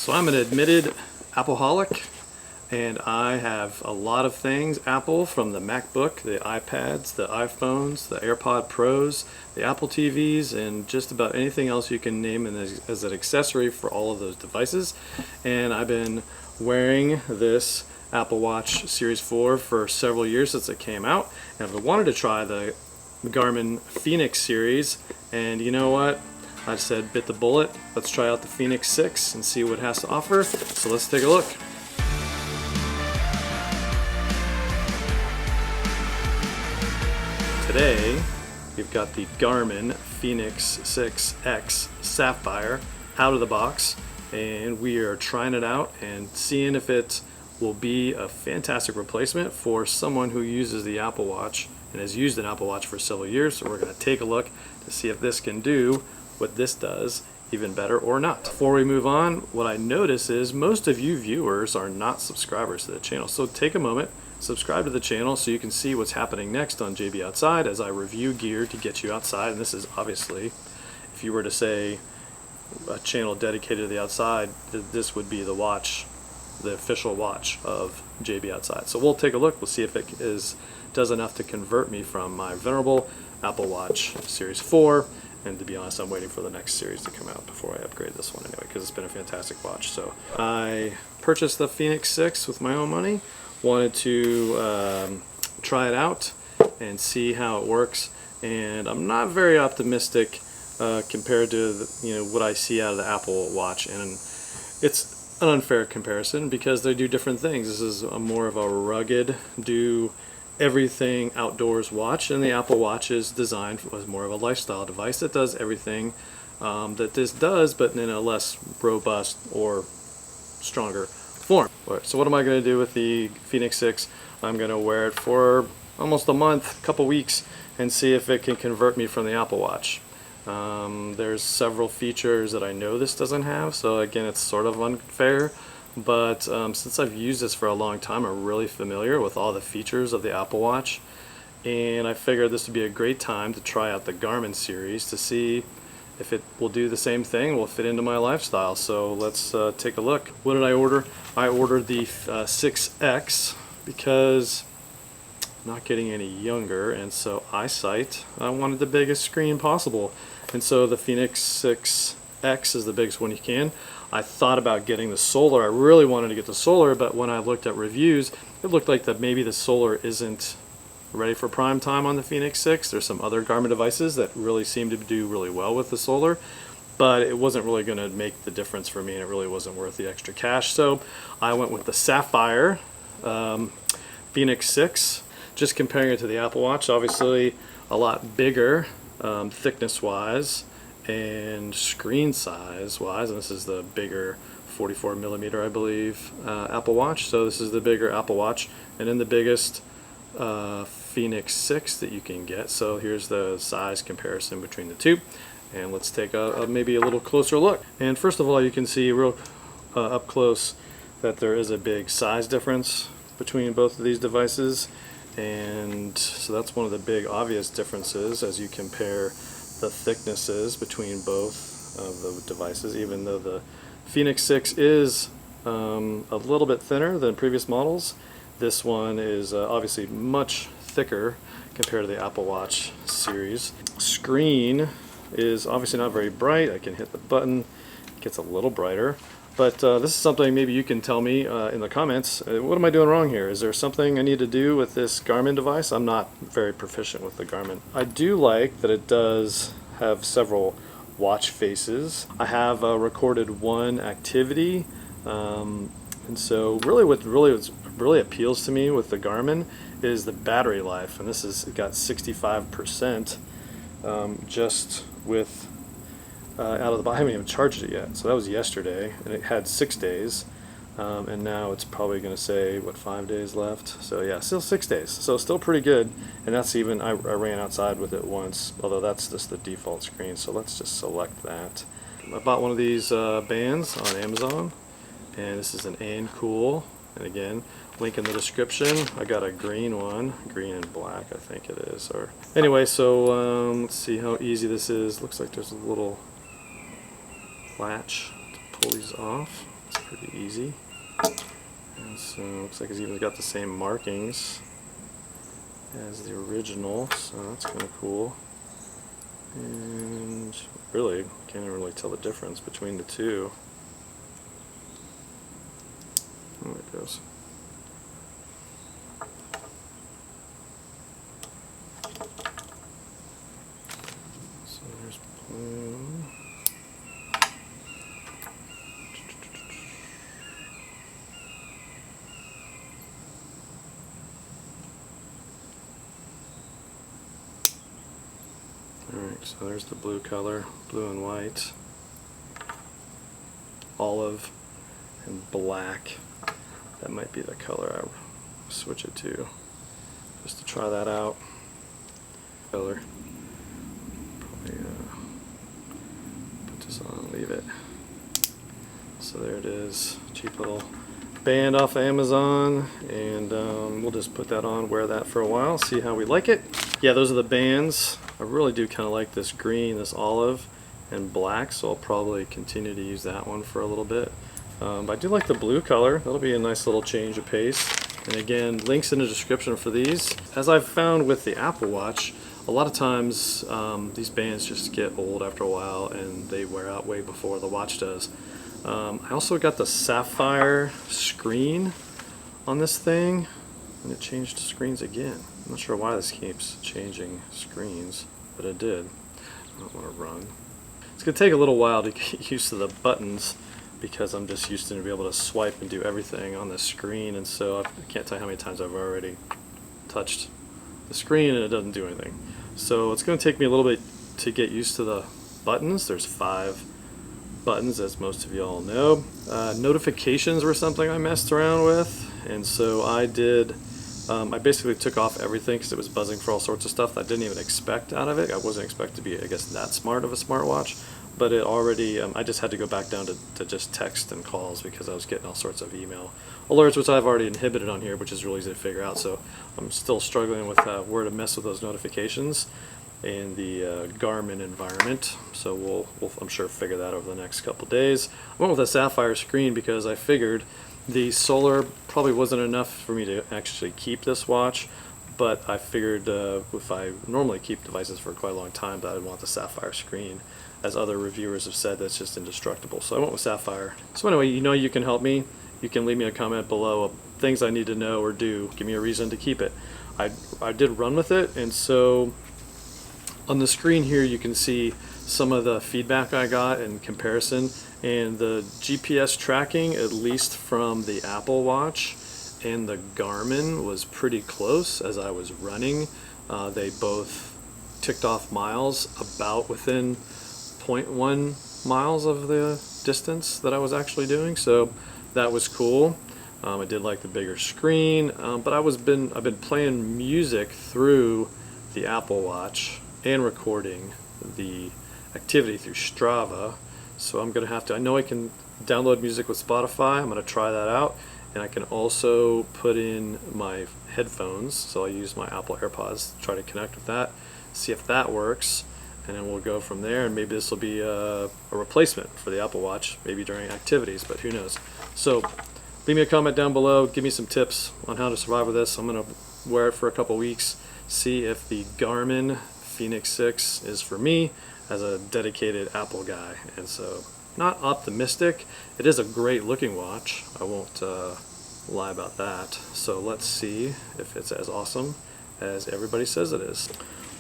So I'm an admitted Appleaholic, and I have a lot of things Apple, from the MacBook, the iPads, the iPhones, the AirPod Pros, the Apple TVs, and just about anything else you can name as an accessory for all of those devices. And I've been wearing this Apple Watch Series 4 for several years since it came out, and I've wanted to try the Garmin Fenix series, and you know what? I said bit the bullet. Let's try out the Fenix 6 and see what it has to offer. So let's take a look. Today we've got the Garmin Fenix 6X Sapphire out of the box, and we are trying it out and seeing if it will be a fantastic replacement for someone who uses the Apple Watch and has used an Apple Watch for several years. So we're going to take a look to see if this can do what this does even better or not. Before we move on, what I notice is most of you viewers are not subscribers to the channel. So take a moment, subscribe to the channel so you can see what's happening next on JB Outside as I review gear to get you outside. And this is obviously, if you were to say a channel dedicated to the outside, this would be the watch, the official watch of JB Outside. So we'll take a look. We'll see if it does enough to convert me from my venerable Apple Watch Series 4. And to be honest, I'm waiting for the next series to come out before I upgrade this one anyway, because it's been a fantastic watch. So I purchased the Fenix 6 with my own money. Wanted to try it out and see how it works. And I'm not very optimistic compared to what I see out of the Apple Watch. And it's an unfair comparison because they do different things. This is more of a rugged, do everything outdoors watch, and the Apple Watch is designed as more of a lifestyle device that does everything that this does, but in a less robust or stronger form. So what am I going to do with the Fenix 6? I'm going to wear it for almost a month, couple weeks, and see if it can convert me from the Apple Watch. There's several features that I know this doesn't have, so again, it's sort of unfair. But since I've used this for a long time, I'm really familiar with all the features of the Apple Watch, and I figured this would be a great time to try out the Garmin series to see if it will do the same thing, will fit into my lifestyle. So let's take a look. What did I order? I ordered the 6X because I'm not getting any younger, and so eyesight, I wanted the biggest screen possible, and so the Fenix 6X is the biggest one you can. I thought about getting the solar. I really wanted to get the solar, but when I looked at reviews, it looked like that maybe the solar isn't ready for prime time on the Fenix 6. There's some other Garmin devices that really seem to do really well with the solar, but it wasn't really going to make the difference for me, and it really wasn't worth the extra cash. So I went with the Sapphire Fenix 6. Just comparing it to the Apple Watch, obviously a lot bigger thickness-wise and screen size wise, and this is the bigger 44 millimeter, I believe, Apple Watch. So this is the bigger Apple Watch, and then the biggest Fenix 6 that you can get. So here's the size comparison between the two, and let's take maybe a little closer look. And first of all, you can see real up close that there is a big size difference between both of these devices, and so that's one of the big obvious differences as you compare the thicknesses between both of the devices. Even though the Fenix 6 is a little bit thinner than previous models, this one is obviously much thicker compared to the Apple Watch series. Screen is obviously not very bright. I can hit the button, it gets a little brighter. But this is something maybe you can tell me in the comments. What am I doing wrong here? Is there something I need to do with this Garmin device? I'm not very proficient with the Garmin. I do like that it does have several watch faces. I have recorded one activity, and so really what really appeals to me with the Garmin is the battery life, and this has got 65% just with out of the box. I haven't even charged it yet, so that was yesterday, and it had 6 days, and now it's probably going to say, what, 5 days left? So yeah, still 6 days, so still pretty good. And that's even, I ran outside with it once, although that's just the default screen, so let's just select that. I bought one of these bands on Amazon, and this is an Cool, and again, link in the description. I got a green one, green and black I think it is. Or anyway, so let's see how easy this is. Looks like there's a little latch to pull these off. Let's pretty easy. And so looks like it's even got the same markings as the original, so that's kind of cool. And really, can't even really tell the difference between the two. There it goes. So there's blue. Alright, so there's the blue color, blue and white, olive, and black. That might be the color I switch it to, just to try that out. Color. Probably put this on and leave it. So there it is, cheap little band off of Amazon, and we'll just put that on, wear that for a while, see how we like it. Yeah, those are the bands. I really do kind of like this green, this olive, and black, so I'll probably continue to use that one for a little bit. But I do like the blue color. That'll be a nice little change of pace. And again, links in the description for these. As I've found with the Apple Watch, a lot of times these bands just get old after a while and they wear out way before the watch does. I also got the Sapphire screen on this thing, and it changed screens again. I'm not sure why this keeps changing screens, but it did. I don't want to run. It's going to take a little while to get used to the buttons because I'm just used to be able to swipe and do everything on the screen, and so I can't tell you how many times I've already touched the screen and it doesn't do anything. So it's going to take me a little bit to get used to the buttons. There's 5 buttons, as most of you all know. Notifications were something I messed around with, and so I did. I basically took off everything because it was buzzing for all sorts of stuff that I didn't even expect out of it. I wasn't expecting to be, I guess, that smart of a smartwatch, but it already, I just had to go back down to just text and calls because I was getting all sorts of email alerts, which I've already inhibited on here, which is really easy to figure out. So I'm still struggling with where to mess with those notifications in the Garmin environment. So we'll I'm sure figure that over the next couple days. I went with a Sapphire screen because I figured the solar probably wasn't enough for me to actually keep this watch, but I figured if I normally keep devices for quite a long time, that I'd want the Sapphire screen. As other reviewers have said, that's just indestructible. So I went with Sapphire. So anyway, you can help me. You can leave me a comment below of things I need to know or do. Give me a reason to keep it. I did run with it, and so on the screen here you can see some of the feedback I got in comparison, and the GPS tracking, at least from the Apple Watch and the Garmin, was pretty close as I was running. They both ticked off miles about within 0.1 miles of the distance that I was actually doing, so that was cool. I did like the bigger screen, but I've been playing music through the Apple Watch and recording the activity through Strava, so I'm gonna have to, I know I can download music with Spotify. I'm gonna try that out, and I can also put in my headphones, so I use my Apple AirPods to try to connect with that, see if that works, and then we'll go from there. And maybe this will be a replacement for the Apple Watch, maybe during activities, but who knows. So leave me a comment down below, give me some tips on how to survive with this. I'm gonna wear it for a couple weeks, see if the Garmin Fenix 6 is for me as a dedicated Apple guy. And so, not optimistic. It is a great looking watch, I won't lie about that. So let's see if it's as awesome as everybody says it is.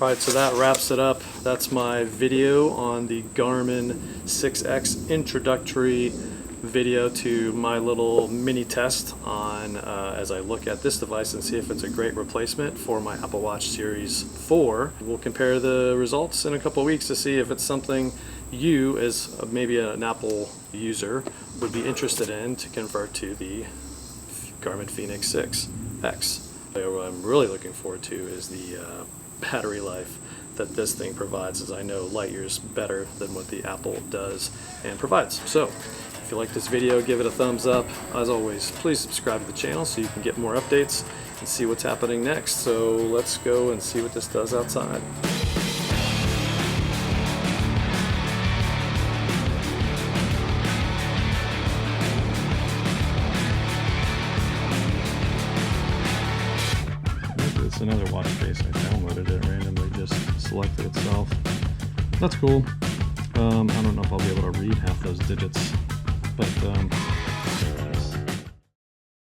Alright, so that wraps it up. That's my video on the Garmin 6X introductory video to my little mini test on as I look at this device and see if it's a great replacement for my Apple Watch Series 4. We'll compare the results in a couple of weeks to see if it's something you, as maybe an Apple user, would be interested in to convert to the Garmin Fenix 6X. What I'm really looking forward to is the battery life that this thing provides, as I know light years better than what the Apple does and provides. So if you like this video, give it a thumbs up. As always, please subscribe to the channel so you can get more updates and see what's happening next. So let's go and see what this does outside. It's another watch face. I downloaded it randomly, just selected itself. That's cool. I don't know if I'll be able to read half those digits, but